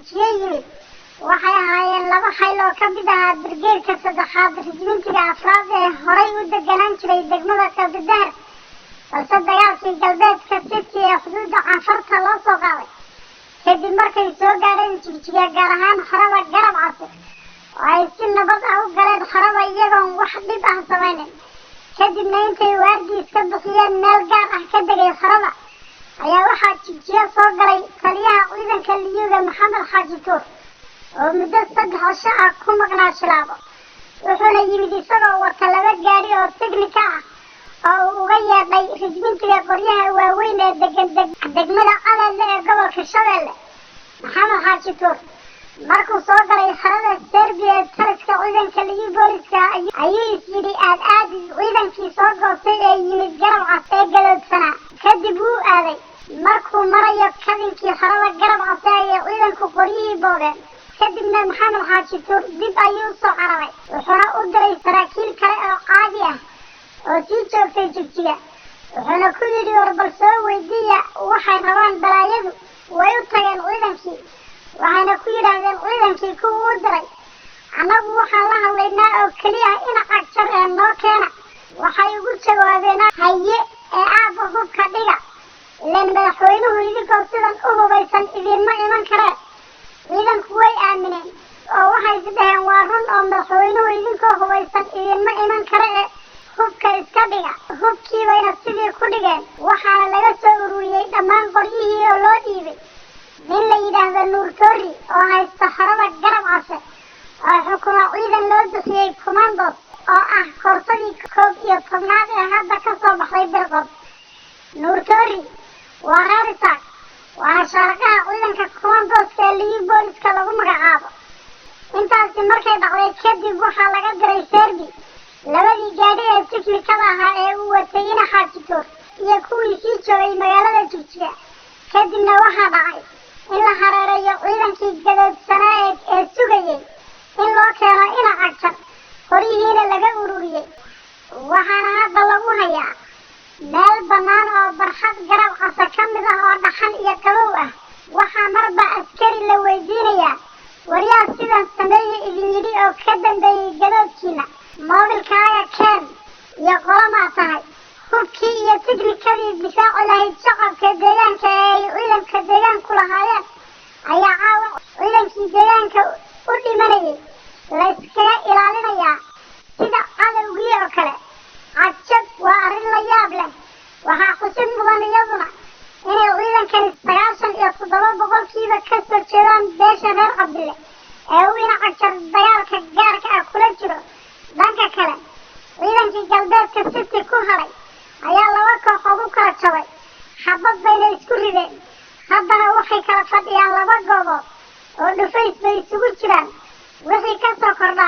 jijiyey waxay ahaayeen laba xayl oo ka mid ahaa brigade-ka saddexaad rajmintiga afraad ee horay u deganaan jiray degmada Qabdidahar balse dagaalkii galbeedka City ee xuduudda Cafarta loo soo qaaday kadib markay soo gaadheen Jigjiga gaar ahaan xarada Garab Case oo ay si nabad ah u galeen xarada iyagoon wax dhib ah samaynin kadibna intay waardiis ka bixiyeen meel gaar ah ka degay xarada ayaa waxaa Jigjiga soo galay taliyaha ciidanka Liyuga Maxamed Xaaji Tuur oo muddo 3 cisho ah ku maqnaa Shilaabo wuxuuna yimid isagoo wata laba gaari oo teknika ah oo uga yeedhay rajmintiga qoryaha waaweyn ee degan degmada Calaale ee gobolka Shabeelle Maxamed Xaaji Tuur markuu soo galay xarada Serbiya ee taliska ciidanka Liyu booliska ayuu yidhi aad ciidankii soo goostay ee yimid Garab Case ee galoodsana kadib wuu aaday markuu marayo kadinkii xarada Garab Case ayay ciidanku qoryihii boobeen kadibna Maxamed Xaaji Tuur dib ayuu soo cararay wuxuuna u diray saraakiil kale oo caadi ah oo sii joogtay Jigjiga wuxuuna ku yidhi warbal soo weydiiya waxay rabaan balaayadu way u tageen ciidankii waxayna ku yidhaahdeen ciidankii kuwa u diray annagu waxaan la hadlaynaa oo keliya in cagjar ee noo keena waxay ugu jawaabeen haye ee aabba hubka dhiga ilaan madaxweynuhu idinkoo sidan u hubaysan idinma iman kareen ciidanku way aamineen oo waxay isdhaheen waa run oo madaxweynuhu idinkoo hubaysan idinma iman kare hubka iska dhiga hubkii bayna sidii ku dhigeen waxaana laga soo ururiyey dhammaan qoryihii oo loo dhiibay nin la yidhaahdo Nuur Toori oo haysta xarada Garab Case oo xukuma ciidan loo bixiyey commandos oo ah korsadii 11aad ee hadda ka soo baxday Birqod Nuur Toori waa reer Isaaq waana shaarkaha ciidanka commandoska ee Liyu booliska lagu magacaabo intaasi markay dhacday kadib waxaa laga diray Serbiya labadii gaadhi ee tiknikada ahaa ee uu watay in Xaaji Tuur iyo kuwii sii joogay magaalada Jigjiga kadibna waxaa dhacay in la hareereeyo ciidankii gadoodsanaa ee sugayay in loo keeno ina cagjar qoryihiina laga ururiyey waxaana hadda lagu hayaa meel bannaan oo barxad Garab Case ka mid ah oo dhaxan iyo qabow ah waxaa marba askari la weydiinayaa waryaa sidan sameeye idin yidhi oo ka dambeeyey gadoodkiina moobilkaaga keen iyo qolamaa tahay hubkii iyo tiknikadii difaaci lahayd shacabka deegaanka ee ay ciidanka deegaanku lahaayeen ayaa caawa ciidankii deegaanka u dhimanayay la iskaga ilaalinayaa sida cadowgii oo kale cajab waa arrin la yaab leh waxaa xusid mudan iyaduna inay ciidankani 97% ka soo jeedaan beesha reer Cabdille ee uu ina cagjar dagaalka gaarka ah kula jiro dhanka kale ciidankii galbeedka City ku haray ayaa laba kooxood u kala jabay xabad bayna isku rideen haddana waxay kala fadhiyaan laba goobood oo dhufays bay isugu jiraan wixii ka soo kordha